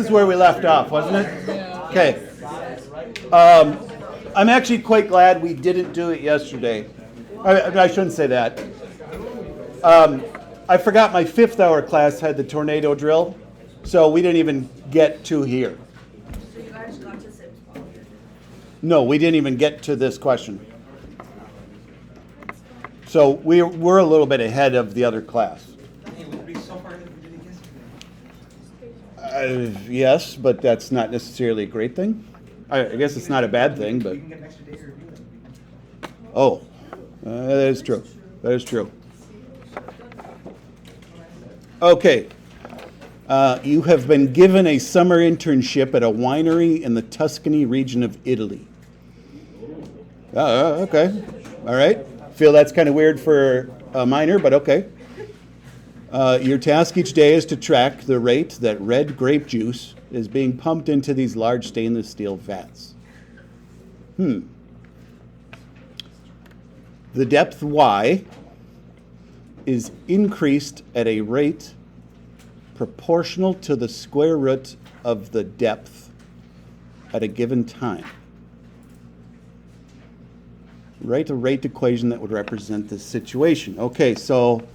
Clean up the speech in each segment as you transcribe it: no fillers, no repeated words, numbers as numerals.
This is where we left off, wasn't it? Okay. I'm actually quite glad we didn't do it yesterday. I shouldn't say that. I forgot my 5th hour class had the tornado drill, so we didn't even get to here. So you guys got to sit. No, we didn't even get to this question. So we're a little bit ahead of the other class. Yes, but that's not necessarily a great thing. I guess it's not a bad thing, but... Oh, that is true. That is true. Okay. You have been given a summer internship at a winery in the Tuscany region of Italy. Okay. All right. Feel that's kind of weird for a minor, but okay. Your task each day is to track the rate that red grape juice is being pumped into these large stainless steel vats. The depth Y is increased at a rate proportional to the square root of the depth at a given time. Write a rate equation that would represent this situation. Okay, so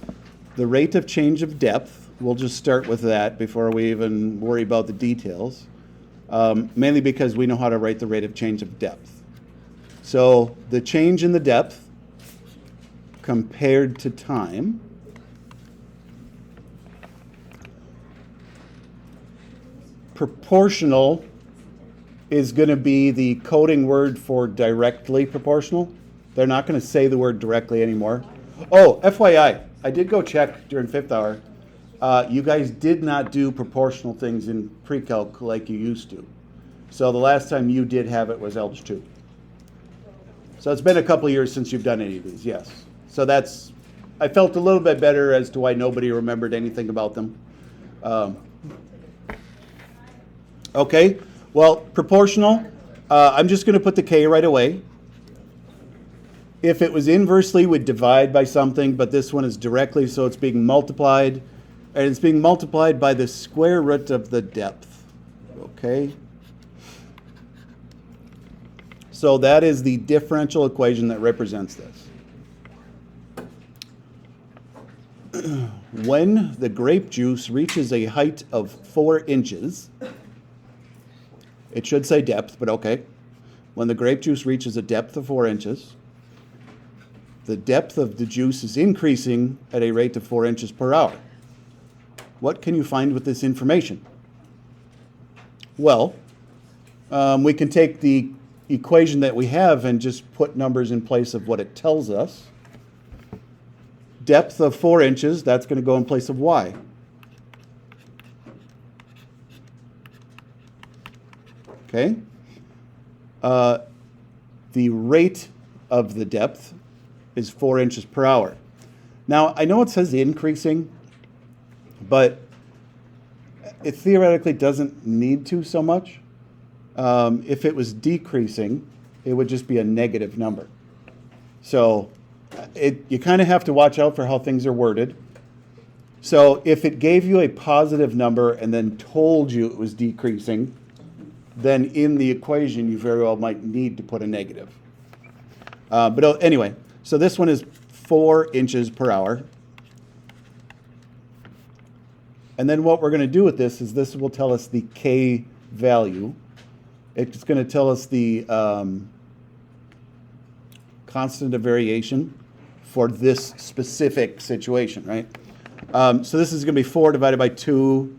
the rate of change of depth, we'll just start with that before we even worry about the details, mainly because we know how to write the rate of change of depth. So the change in the depth compared to time proportional is going to be the coding word for directly proportional. They're not going to say the word directly anymore. Oh, FYI, I did go check during 5th hour. You guys did not do proportional things in pre-calc like you used to. So the last time you did have it was Algebra 2. So it's been a couple of years since you've done any of these, yes. So that's, I felt a little bit better as to why nobody remembered anything about them. Okay, well, proportional, I'm just going to put the K right away. If it was inversely, we'd divide by something, but this one is directly, so it's being multiplied, and it's being multiplied by the square root of the depth. Okay? So that is the differential equation that represents this. When the grape juice reaches a height of 4 inches, it should say depth, but okay. When the grape juice reaches a depth of 4 inches, the depth of the juice is increasing at a rate of 4 inches per hour. What can you find with this information? Well, we can take the equation that we have and just put numbers in place of what it tells us. Depth of 4 inches, that's going to go in place of y. Okay? The rate of the depth is 4 inches per hour. Now, I know it says increasing, but it theoretically doesn't need to so much. If it was decreasing, it would just be a negative number. So you kind of have to watch out for how things are worded. So if it gave you a positive number and then told you it was decreasing, then in the equation you very well might need to put a negative. But anyway, so this one is 4 inches per hour. And then what we're going to do with this is this will tell us the K value. It's going to tell us the constant of variation for this specific situation, right? So this is going to be 4 divided by 2.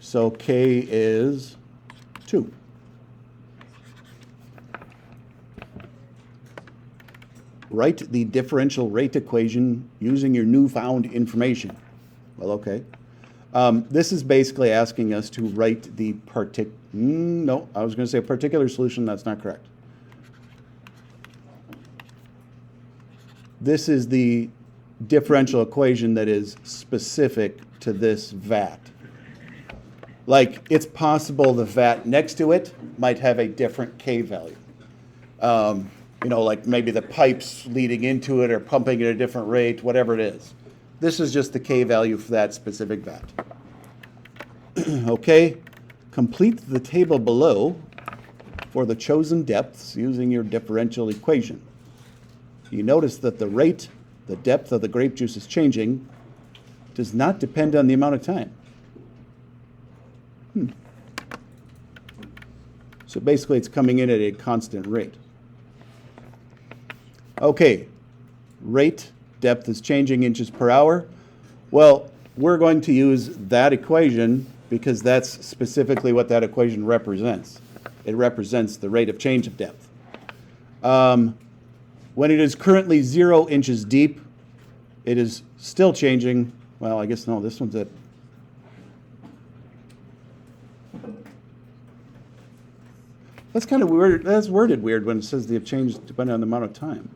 So K is 2. Write the differential rate equation using your newfound information. Well, okay. This is basically asking us to write the no, I was going to say a particular solution. That's not correct. This is the differential equation that is specific to this vat. Like, it's possible the vat next to it might have a different K value. You know, like maybe the pipes leading into it are pumping at a different rate, whatever it is. This is just the K value for that specific vat. Okay, Complete the table below for the chosen depths using your differential equation. You notice that the rate, the depth of the grape juice is changing, does not depend on the amount of time. So basically it's coming in at a constant rate. Okay, rate, depth is changing inches per hour. Well, we're going to use that equation because that's specifically what that equation represents. It represents the rate of change of depth. When it is currently 0 inches deep, it is still changing. Well, I guess no, this one's at. That's kind of weird. That's worded weird when it says they have changed depending on the amount of time.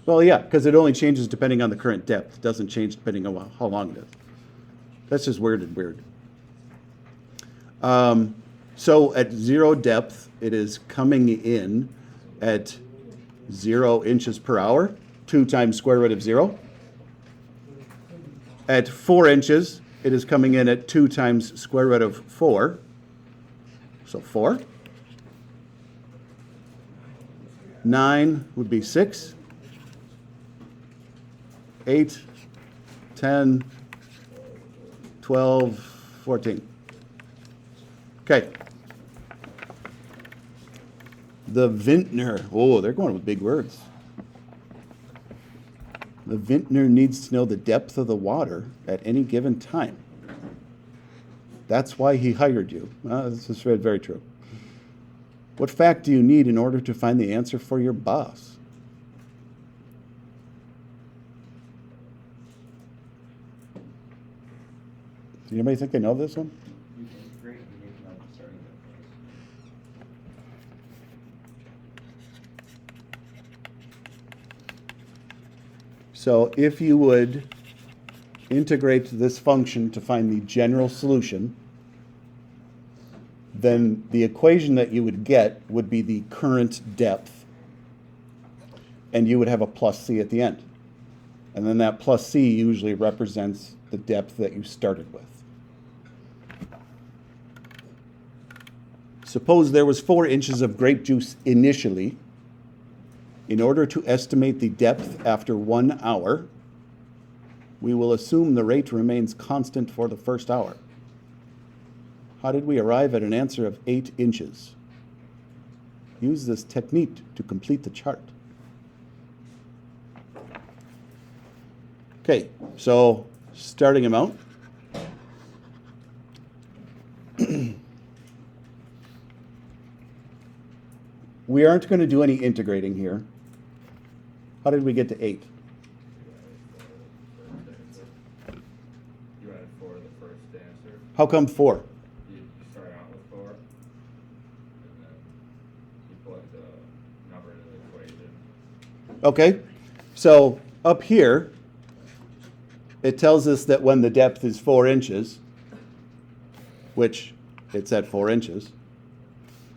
Well, yeah, because it only changes depending on the current depth. It doesn't change depending on how long it is. That's just worded weird. So at 0 depth, it is coming in at 0 inches per hour, 2 times square root of 0. At 4 inches, it is coming in at 2 times square root of 4. So 4. 9 would be 6. 8, 10, 12, 14. Okay. The vintner. Oh, they're going with big words. The vintner needs to know the depth of the water at any given time. That's why he hired you. This is very true. What fact do you need in order to find the answer for your boss? Does anybody think they know this one? Great, you need to know the starting depth. So if you would integrate this function to find the general solution, then the equation that you would get would be the current depth, and you would have a plus c at the end. And then that plus c usually represents the depth that you started with. Suppose there was 4 inches of grape juice initially. In order to estimate the depth after 1 hour, we will assume the rate remains constant for the first hour. How did we arrive at an answer of 8 inches? Use this technique to complete the chart. Okay, so starting amount. We aren't going to do any integrating here. How did we get to 8? You added 4 to the first answer. How come 4? You start out with 4, and then you put the number into the equation. Okay, so up here, it tells us that when the depth is 4 inches, which it's at 4 inches,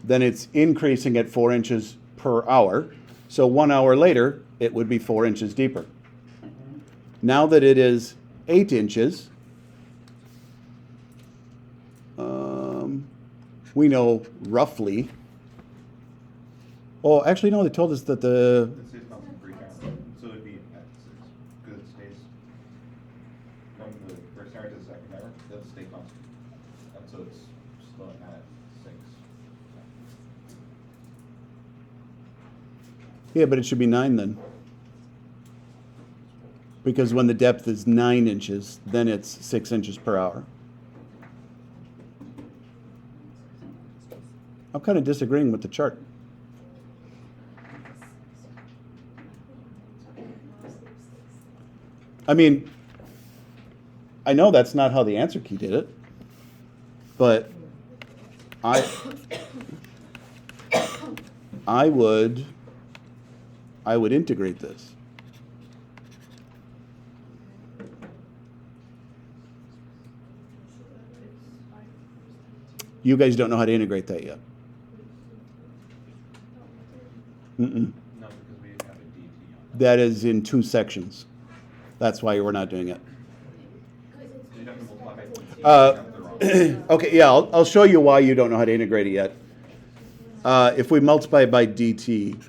then it's increasing at 4 inches per hour. So 1 hour later, it would be 4 inches deeper. Now that it is 8 inches, we know roughly. Oh, actually, no, they told us that the. It stays constant for each hour, so it'd be at 6, because it stays from the first hour to the second hour, it'll stay constant. And so it's still at 6. Yeah, but it should be 9 then. Because when the depth is 9 inches, then it's 6 inches per hour. I'm kind of disagreeing with the chart. I mean, I know that's not how the answer key did it, but I would integrate this. You guys don't know how to integrate that yet. Mm-mm. No, because we have a DT on That is in 2 sections. That's why we're not doing it. So you'd have to multiply by DT. Uh, That's the wrong. Okay, yeah, I'll show you why you don't know how to integrate it yet. If we multiply by dt,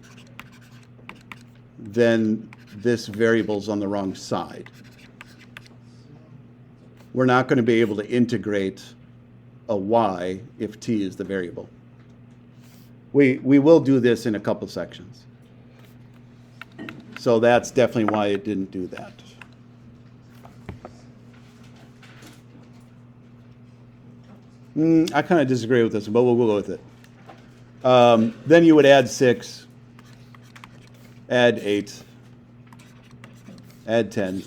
then this variable's on the wrong side. We're not going to be able to integrate a y if t is the variable. We will do this in a couple sections. So that's definitely why it didn't do that. I kind of disagree with this, but we'll go with it. Then you would add 6, add 8, add 10.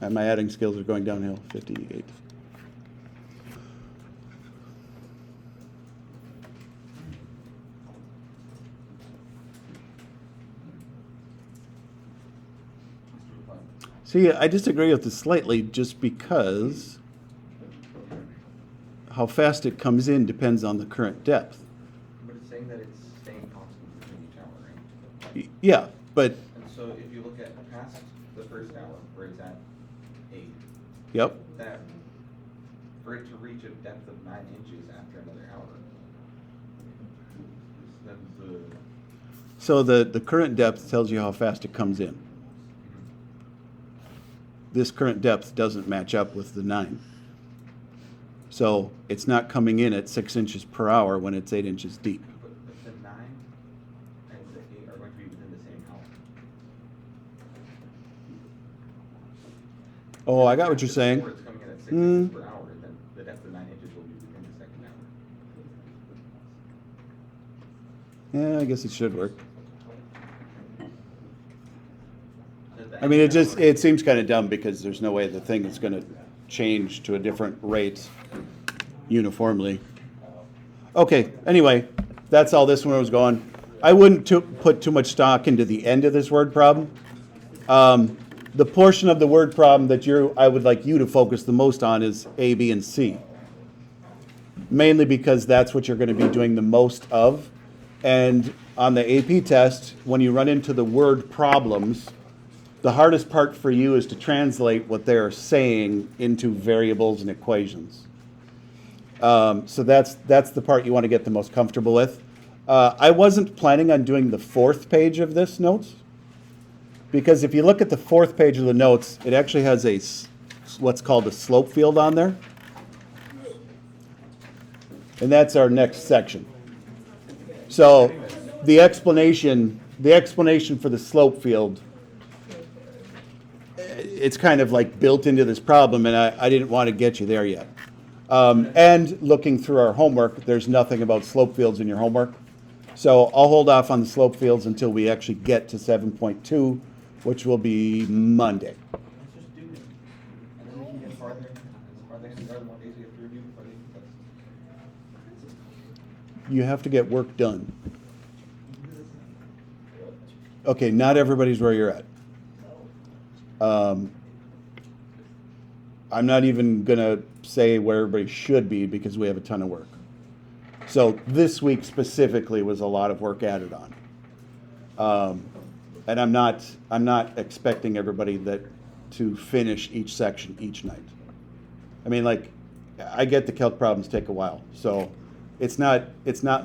And my adding skills are going downhill, 58. See, I disagree with this slightly just because how fast it comes in depends on the current depth. But it's saying that it's staying constant between each hour, right? Yeah, but, And so if you look at past the first hour, where it's at 8, yep, that for it to reach a depth of 9 inches after another hour, then the so the current depth tells you how fast it comes in. This current depth doesn't match up with the 9. So it's not coming in at 6 inches per hour when it's 8 inches deep. but the 9 and the 8 are going to be within the same hour. Oh, I got what you're saying. Before it's coming in at 6 Mm. inches per hour, then the depth of 9 inches will be within the second hour. Yeah, I guess it should work. The I mean, extra hour- it seems kind of dumb because there's no way the thing is going to change to a different rate uniformly. Okay, anyway, that's all this one was going. I wouldn't put too much stock into the end of this word problem. The portion of the word problem that I would like you to focus the most on is A, B, and C. Mainly because that's what you're going to be doing the most of. And on the AP test, when you run into the word problems, the hardest part for you is to translate what they're saying into variables and equations. So that's the part you want to get the most comfortable with. I wasn't planning on doing the 4th page of this notes, because if you look at the 4th page of the notes, it actually has what's called a slope field on there. And that's our next section. So the explanation for the slope field, it's kind of like built into this problem, and I didn't want to get you there yet. And looking through our homework, there's nothing about slope fields in your homework. So I'll hold off on the slope fields until we actually get to 7.2, which will be Monday. Let's just do it. And then we can get farther, are the more days we have to review before they can test. You have to get work done. Okay, not everybody's where you're at. I'm not even going to say where everybody should be because we have a ton of work. So this week specifically was a lot of work added on. And I'm not expecting everybody to finish each section each night. I mean, like, I get the calc problems take a while. So it's not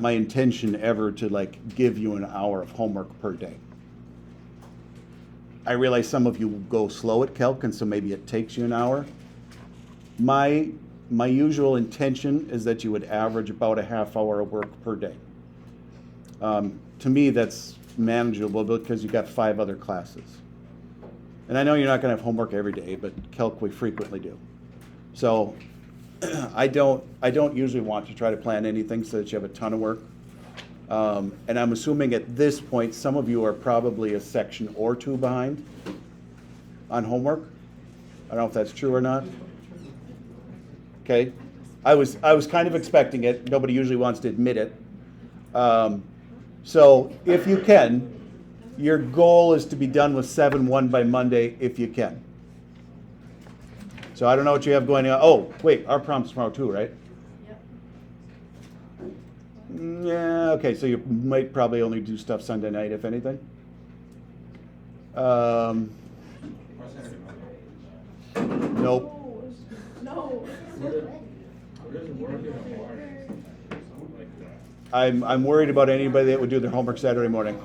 my intention ever to like give you an hour of homework per day. I realize some of you go slow at calc, and so maybe it takes you an hour. My usual intention is that you would average about a half hour of work per day. To me, that's manageable because you've got 5 other classes. And I know you're not going to have homework every day, but calc we frequently do. So I don't usually want to try to plan anything so that you have a ton of work. And I'm assuming at this point, some of you are probably a section or 2 behind on homework. I don't know if that's true or not. Okay, I was kind of expecting it. Nobody usually wants to admit it. So if you can, your goal is to be done with 7.1 by Monday if you can. So I don't know what you have going on. Oh, wait, our prom's tomorrow too, right? Yep. Yeah, okay, so you might probably only do stuff Sunday night, if anything. Or Saturday, Monday. Nope. No. There's working on March, something like that. I'm worried about anybody that would do their homework Saturday morning.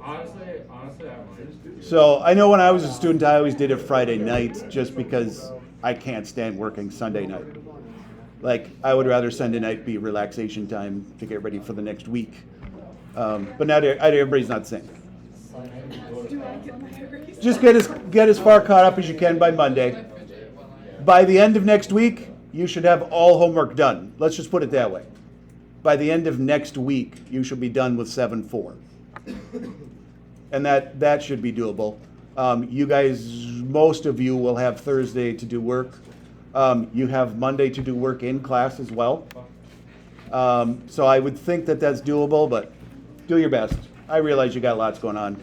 Honestly, I might. So I know when I was a student, I always did it Friday night just because I can't stand working Sunday night. Like, I would rather Sunday night be relaxation time to get ready for the next week. But not everybody's not the same. Do I get my raise? Just get as far caught up as you can by Monday. By the end of next week, you should have all homework done. Let's just put it that way. By the end of next week, you should be done with 7-4. And that should be doable. You guys, most of you will have Thursday to do work. You have Monday to do work in class as well. So I would think that that's doable, but do your best. I realize you got lots going on.